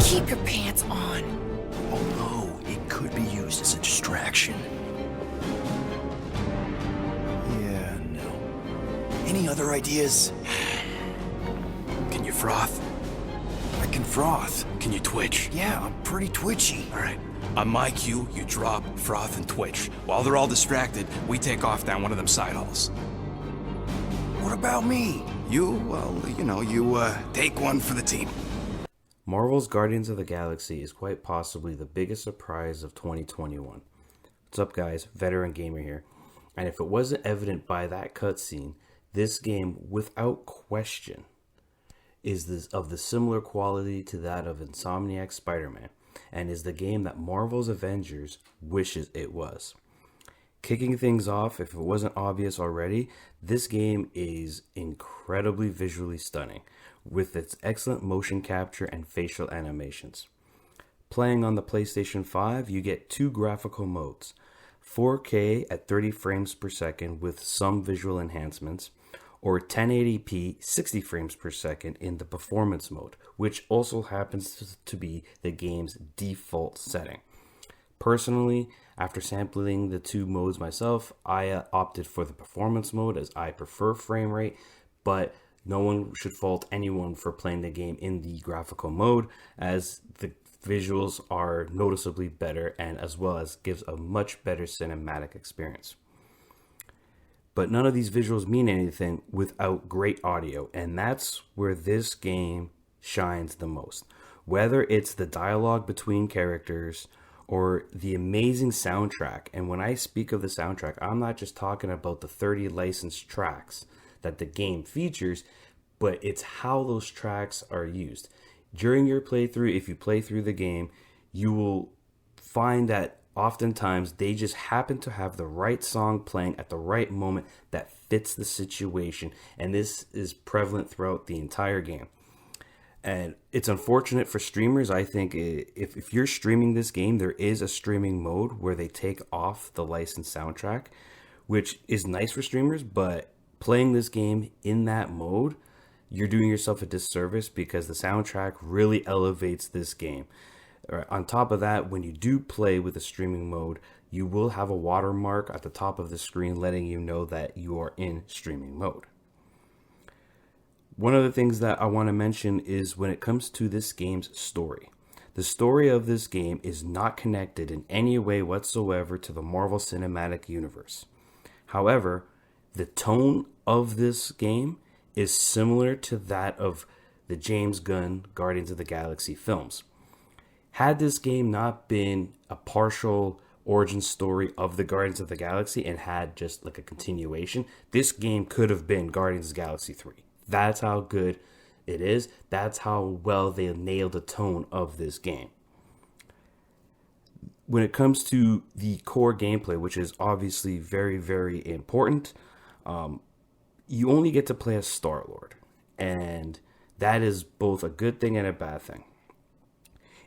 Keep your pants on. Although it could be used as a distraction. Yeah, no. Any other ideas? Can you froth? I can froth. Can you twitch? Yeah, I'm pretty twitchy. All right. On my cue, you drop, froth, and twitch. While they're all distracted, we take off down one of them side halls. What about me? You take one for the team. Marvel's Guardians of the Galaxy is quite possibly the biggest surprise of 2021. What's up, guys? Veteran Gamer here. And if it wasn't evident by that cutscene, this game, without question, is of the similar quality to that of Insomniac Spider-Man, and is the game that Marvel's Avengers wishes it was. Kicking things off, if it wasn't obvious already, this game is incredibly visually stunning, with its excellent motion capture and facial animations. Playing on the PlayStation 5, you get two graphical modes: 4K at 30 frames per second with some visual enhancements, or 1080p 60 frames per second in the performance mode, which also happens to be the game's default setting. Personally, after sampling the two modes myself, I opted for the performance mode as I prefer frame rate, but no one should fault anyone for playing the game in the graphical mode, as the visuals are noticeably better and as well as gives a much better cinematic experience. But none of these visuals mean anything without great audio, and that's where this game shines the most. Whether it's the dialogue between characters or the amazing soundtrack, and when I speak of the soundtrack, I'm not just talking about the 30 licensed tracks that the game features, but it's how those tracks are used. During your playthrough, if you play through the game, you will find that oftentimes they just happen to have the right song playing at the right moment that fits the situation, and this is prevalent throughout the entire game. And it's unfortunate for streamers. I think if you're streaming this game, there is a streaming mode where they take off the licensed soundtrack, which is nice for streamers, but playing this game in that mode, you're doing yourself a disservice because the soundtrack really elevates this game. On top of that, when you do play with the streaming mode, you will have a watermark at the top of the screen letting you know that you are in streaming mode. One of the things that I want to mention is when it comes to this game's story. The story of this game is not connected in any way whatsoever to the Marvel Cinematic Universe. However, the tone of this game is similar to that of the James Gunn Guardians of the Galaxy films. Had this game not been a partial origin story of the Guardians of the Galaxy and had just like a continuation, this game could have been Guardians of the Galaxy 3. That's how good it is. That's how well they nailed the tone of this game. When it comes to the core gameplay, which is obviously very, very important, you only get to play as Star-Lord, and that is both a good thing and a bad thing.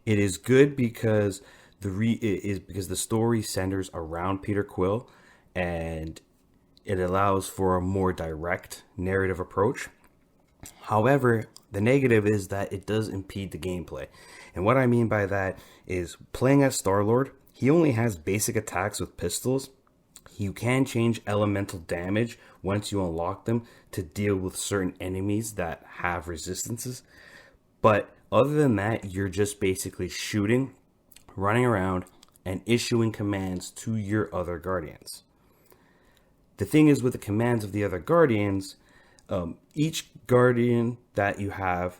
It is good because the story centers around Peter Quill, and it allows for a more direct narrative approach. However, the negative is that it does impede the gameplay. And what I mean by that is playing as Star-Lord, he only has basic attacks with pistols. You can change elemental damage once you unlock them to deal with certain enemies that have resistances. But other than that, you're just basically shooting, running around, and issuing commands to your other Guardians. The thing is, with the commands of the other Guardians, each Guardian that you have,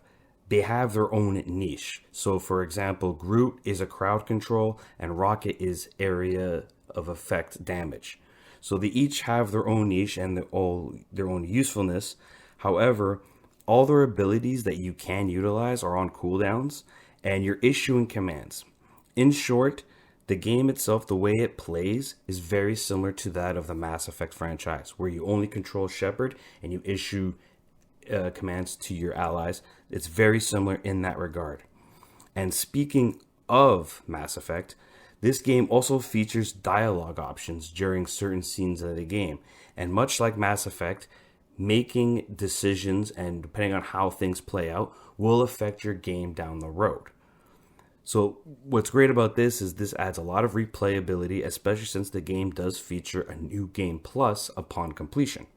they have their own niche. So, for example, Groot is a crowd control, and Rocket is area of effect damage. So they each have their own niche and their own usefulness. However, all their abilities that you can utilize are on cooldowns, and you're issuing commands. In short, the game itself, the way it plays, is very similar to that of the Mass Effect franchise, where you only control Shepard and you issue commands to your allies. It's very similar in that regard. And speaking of Mass Effect, this game also features dialogue options during certain scenes of the game. And much like Mass Effect, making decisions and depending on how things play out will affect your game down the road. So what's great about this is this adds a lot of replayability, especially since the game does feature a new game plus upon completion.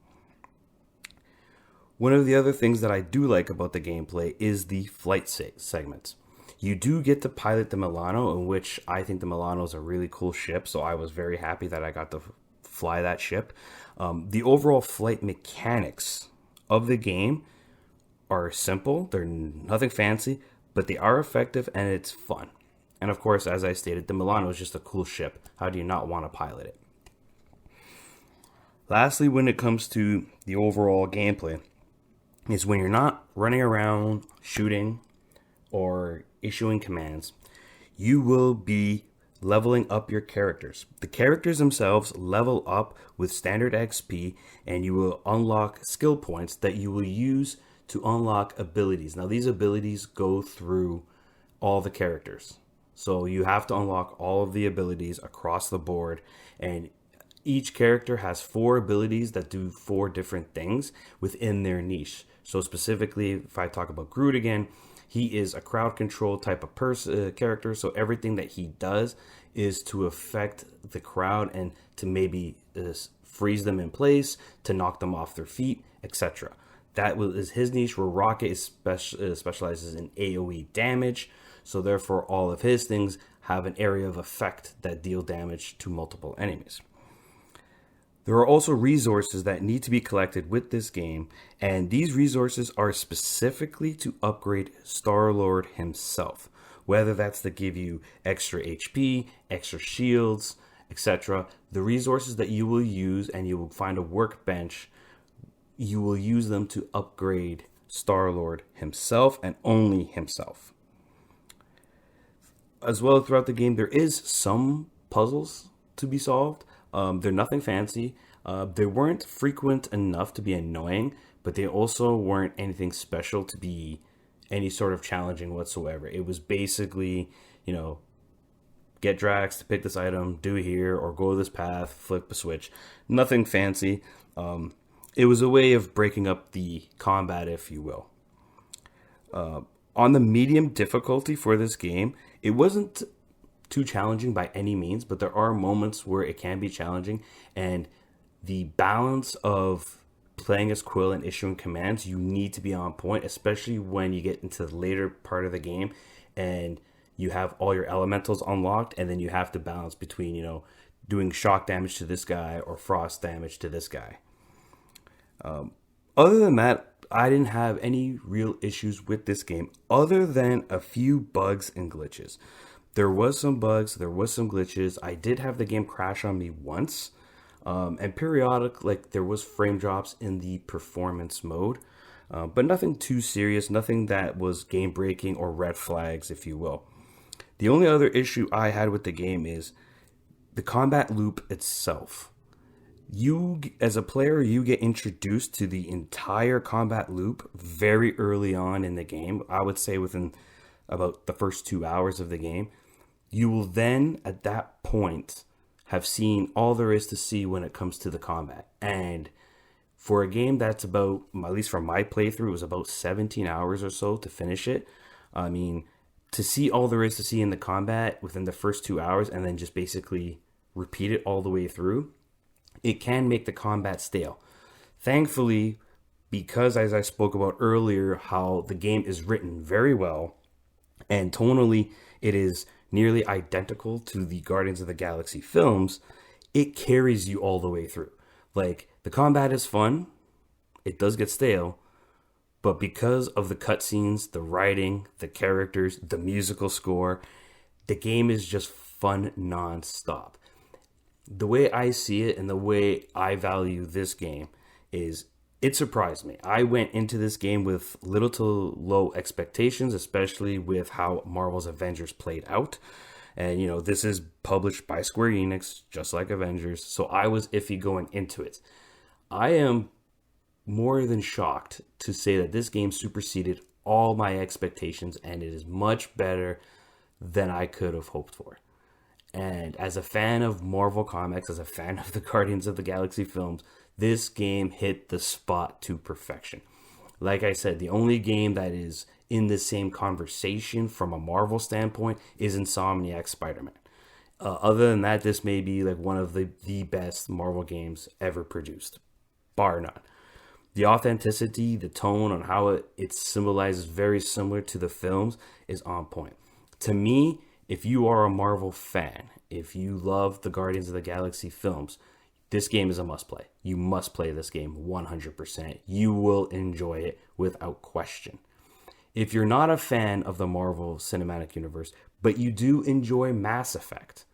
One of the other things that I do like about the gameplay is the flight segments. You do get to pilot the Milano, in which I think the Milano is a really cool ship, so I was very happy that I got to fly that ship. The overall flight mechanics of the game are simple. They're nothing fancy, but they are effective and it's fun. And of course, as I stated, the Milano is just a cool ship. How do you not want to pilot it? Lastly, when it comes to the overall gameplay, is when you're not running around shooting or issuing commands, you will be leveling up your characters. The characters themselves level up with standard XP, and you will unlock skill points that you will use to unlock abilities. Now, these abilities go through all the characters. So you have to unlock all of the abilities across the board, and each character has 4 abilities that do 4 different things within their niche. So specifically, if I talk about Groot again, he is a crowd control type of character. So everything that he does is to affect the crowd and to maybe freeze them in place, to knock them off their feet, etc. That is his niche, where Rocket is specializes in AoE damage. So therefore, all of his things have an area of effect that deal damage to multiple enemies. There are also resources that need to be collected with this game, and these resources are specifically to upgrade Star-Lord himself, whether that's to give you extra HP, extra shields, etc. The resources that you will use, and you will find a workbench, you will use them to upgrade Star-Lord himself and only himself. As well, throughout the game, there is some puzzles to be solved. They're nothing fancy. They weren't frequent enough to be annoying, but they also weren't anything special to be any sort of challenging whatsoever. It was basically, get Drax to pick this item, do it here, or go this path, flip a switch. Nothing fancy. It was a way of breaking up the combat, if you will. On the medium difficulty for this game, it wasn't too challenging by any means, but there are moments where it can be challenging, and the balance of playing as Quill and issuing commands, you need to be on point, especially when you get into the later part of the game and you have all your elementals unlocked, and then you have to balance between, doing shock damage to this guy or frost damage to this guy. Other than that, I didn't have any real issues with this game other than a few bugs and glitches. There was some bugs, there was some glitches. I did have the game crash on me once, and periodic, there was frame drops in the performance mode, but nothing too serious, nothing that was game breaking or red flags, if you will. The only other issue I had with the game is the combat loop itself. You, as a player, you get introduced to the entire combat loop very early on in the game. I would say within about the first 2 hours of the game. You will then, at that point, have seen all there is to see when it comes to the combat. And for a game that's about, at least from my playthrough, it was about 17 hours or so to finish it. I mean, to see all there is to see in the combat within the first 2 hours and then just basically repeat it all the way through, it can make the combat stale. Thankfully, because as I spoke about earlier, how the game is written very well, and tonally it is nearly identical to the Guardians of the Galaxy films, it carries you all the way through. The combat is fun, it does get stale, but because of the cutscenes, the writing, the characters, the musical score, the game is just fun non-stop. The way I see it and the way I value this game is it surprised me. I went into this game with little to low expectations, especially with how Marvel's Avengers played out. And, this is published by Square Enix, just like Avengers. So I was iffy going into it. I am more than shocked to say that this game superseded all my expectations, and it is much better than I could have hoped for. And as a fan of Marvel Comics, as a fan of the Guardians of the Galaxy films, this game hit the spot to perfection. Like I said, the only game that is in the same conversation from a Marvel standpoint is Insomniac Spider-Man. Other than that, this may be like one of the best Marvel games ever produced, bar none. The authenticity, the tone on how it symbolizes very similar to the films is on point. To me, if you are a Marvel fan, if you love the Guardians of the Galaxy films, this game is a must play. You must play this game 100%. You will enjoy it without question. If you're not a fan of the Marvel Cinematic Universe, but you do enjoy Mass Effect,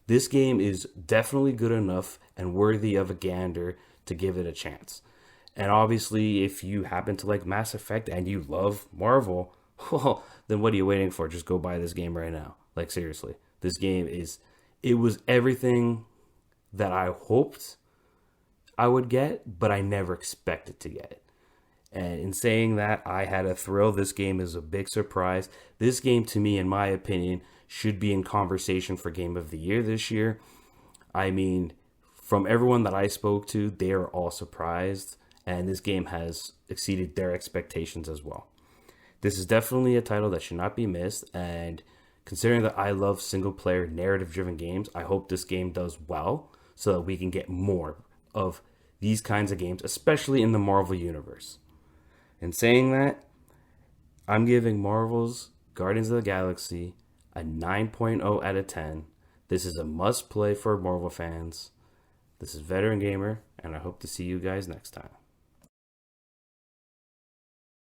this game is definitely good enough and worthy of a gander to give it a chance. And obviously, if you happen to like Mass Effect and you love Marvel, well, then what are you waiting for? Just go buy this game right now. Like, seriously, this game it was everything that I hoped I would get, but I never expected to get. And in saying that, I had a thrill. This game is a big surprise. This game, to me, in my opinion, should be in conversation for Game of the Year this year. I mean, from everyone that I spoke to, they are all surprised. And this game has exceeded their expectations as well. This is definitely a title that should not be missed. And considering that I love single-player, narrative-driven games, I hope this game does well so that we can get more of these kinds of games, especially in the Marvel Universe. In saying that, I'm giving Marvel's Guardians of the Galaxy a 9.0 out of 10. This is a must-play for Marvel fans. This is Veteran Gamer, and I hope to see you guys next time.